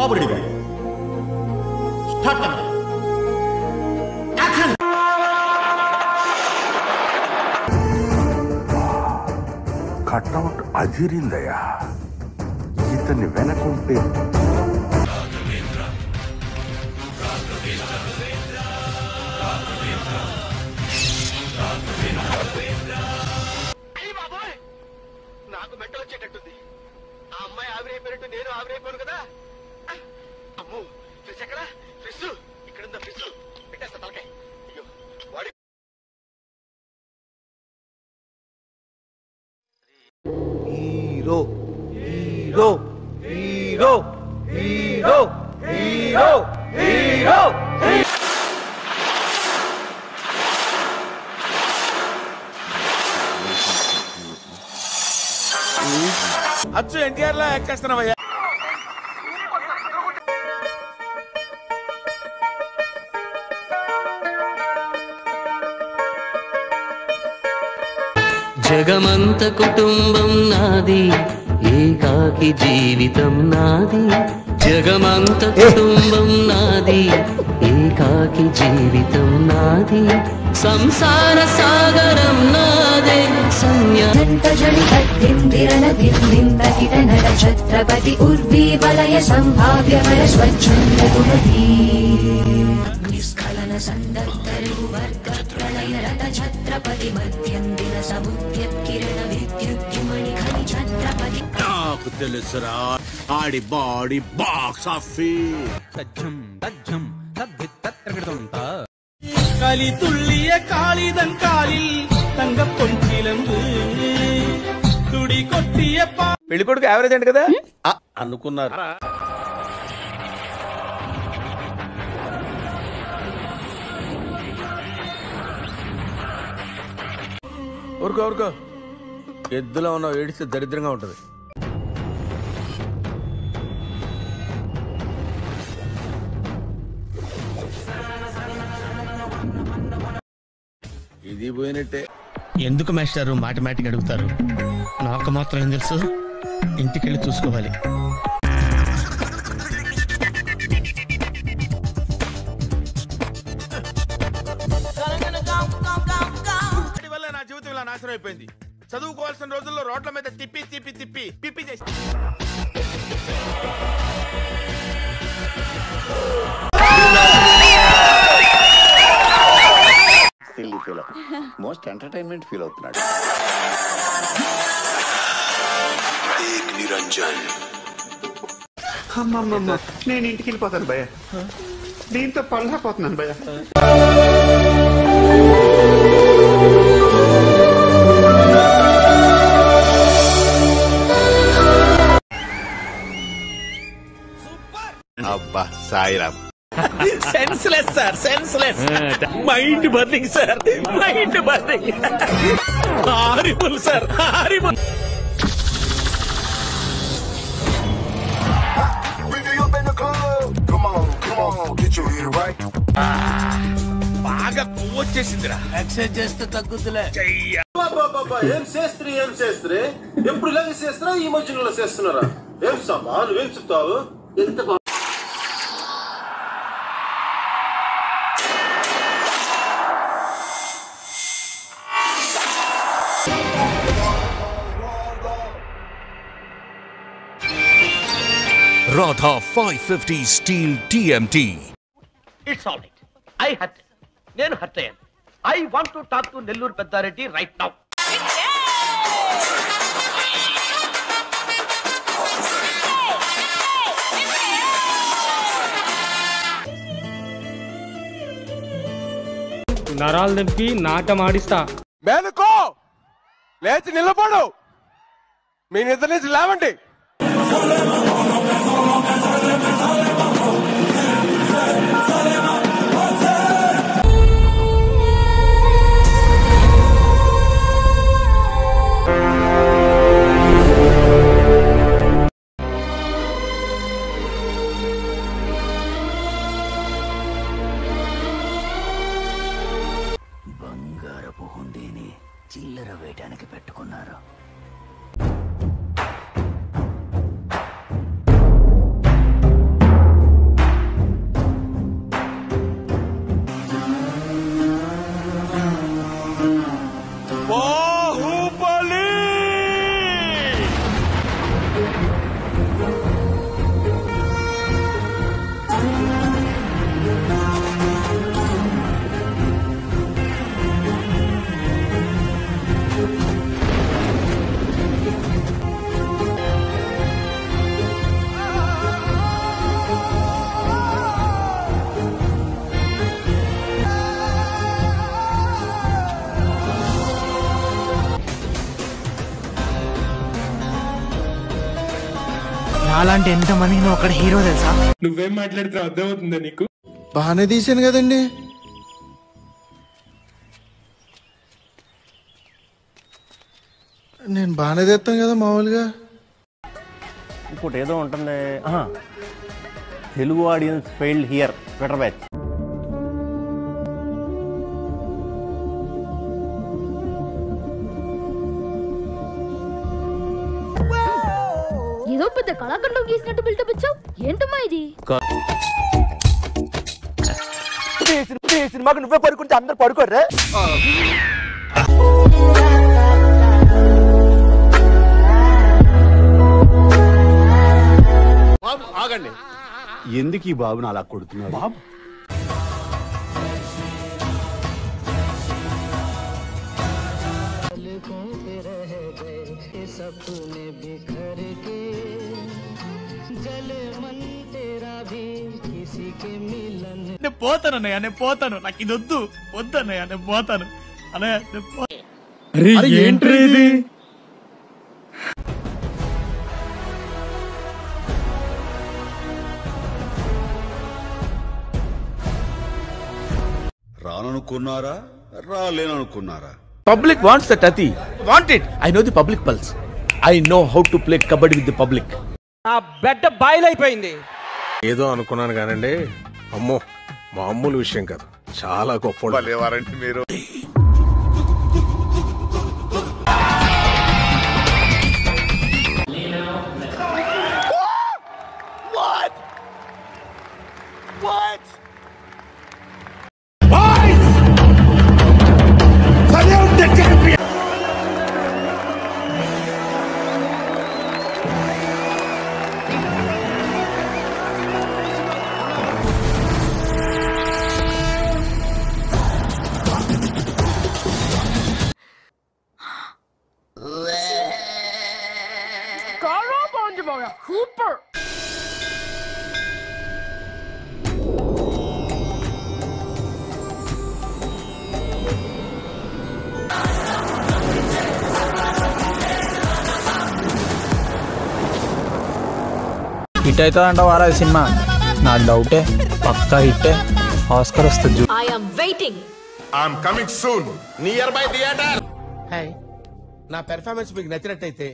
బాబు ready start action. Cutout అదిరిందయ్యా. ఇతన్ని వెనకుంటే నాకు mental వచ్చేటట్టుంది. ఆ అమ్మాయి ఆవిరైపోయినట్టు నేను ఆవిరైపోను కదా. అమ్మో ఫ్రిజ్ ఎక్కడ? ఫ్రిజ్ ఇక్కడ ఉందా? ఫ్రిజ్ పెట్టేస్తా తలకాయ. అయ్యో వాడి hero hero hero hero hero hero. అచ్చు ఎన్టీఆర్ లా యాక్ట్ చేస్తున్నావయ్యా. జగమంత కుటుంబం నాది, ఏకాకి జీవితం నాది. జగమంత కుటుంబం నాది, ఏకాకి జీవితం నాది. సంసార సాగరం నాదే ఛత్రపతి ఉర్వీ వలయ సంభావ్య వర స్వచ్ఛందీ నిస్ఖలన సందర్భ వర్గ ప్రళయ రథ ఛత్రపతి మధ్యందిన సముద్యత్ కిరణ విద్యుద్యుమణి ఖని ఛత్రపతి. నాకు తెలుసురా ఆడి బాడీ బాక్స్ ఆఫీస్. సజ్జం సజ్జం సద్దిత్తత్రగడుంతా களி துள்ளிய காளிதன் காலில் தங்க பொன்சிலம்பு துடி కొట్టియ పెళ్లి కొడుకు యావరేజ్ అంట కదా అనుకున్నారు. ఊరుకో ఊరుకో, ఎద్దులో ఉన్న ఏడిస్తే దరిద్రంగా ఉంటది. ఇది పోయినట్టే. ఎందుకు మాస్టారు మాటిమాటికి అడుగుతారు? నాకు మాత్రం ఏం తెలుసు, ఇంటికెళ్ళి చూసుకోవాలి. వల్ల నా జీవితం ఇలా నాశనం అయిపోయింది. చదువుకోవాల్సిన రోజుల్లో రోడ్ల మీద తిప్పి తిప్పి తిప్పి పిప్పి చేసి మోస్ట్ ఎంటర్టైన్మెంట్ ఫీల్ అవుతున్నాడు. అమ్మమ్మమ్మ, నేను ఇంటికి వెళ్ళిపోతాను భయ్య. దీంతో పళ్ళపోతున్నాను భయ్య. అబ్బా Sairam. Senseless sir, senseless. Mind burning sir, mind burning. Horrible sir, horrible. బాగా కొవ్వొచ్చేసిందిరా. ఎక్సర్సైజ్ చేస్తే తగ్గుతులే. ఏం చేస్త్రీ ఏం చేస్త్రీ? ఎప్పుడు ఇలాగే చేస్తారా? ఈ మధ్యలో చేస్తున్నారా? ఏం సామా నువ్వేం చెప్తావు? ఎంత Radha 550 Steel TMT. It's all right. I hurt. నేను హర్ట్ అయ్యాను. I want to talk to Nellore Peddareddy right now. నరాలు దింపి నాటం ఆడిస్తా. మేనుకో లేచి నిలబడు. మీ నిద్ర నుంచి లేవండి. బంగారపు హుండీని చిల్లర వేయడానికి పెట్టుకున్నారు. నాలాంటి ఎంత మందికి నువ్వు అక్కడ హీరో తెలుసా? నువ్వేం మాట్లాడుతున్నావు అర్థమవుతుందా నీకు? బాగానే తీసాను కదండి. నేను బాగానే తెస్తాను కదా మామూలుగా. ఇంకోటి ఏదో ఉంటుంది, Telugu audience failed here Twitter batch. ఏదో పెద్ద కళాఖండం గీసినట్టు బిల్డప్ ఇచ్చావు, ఏంటమ్మా ఇది? సినిమాకి నువ్వే పడుకుంటే అందరు పడుకోర్రే. బాబు ఆగండి, ఎందుకు ఈ బాబుని అలా కొడుతున్నారు? బాబు నేను పోతాను అన్నయ్య, నేను పోతాను, నాకు ఇది వద్దు వద్దన్నయ్య, నేను పోతాను అన్నయ్య. ఏంట్రీ ఇది? రాననుకున్నారా, రాలేననుకున్నారా? పబ్లిక్ వాంట్స్ దట్ అతి want it. I know the public pulse. I know how to play kabaddi with the public. ఆ బెడ్డ బాయిలైపోయింది. ఏదో అనుకున్నాను కానండి, అమ్మో మామూలు విషయం కాదు, చాలా గొప్ప. లేవారంటే మీరు హిట్ అవుతుంది అంటావారా ఈ సినిమా? నాకు డౌటే, పక్కా హిట్టే, ఆస్కర్ వస్తుంది. I am waiting. I'm coming soon. Nearby theater. Hi, నా పెర్ఫార్మెన్స్ మీకు నచ్చినట్టయితే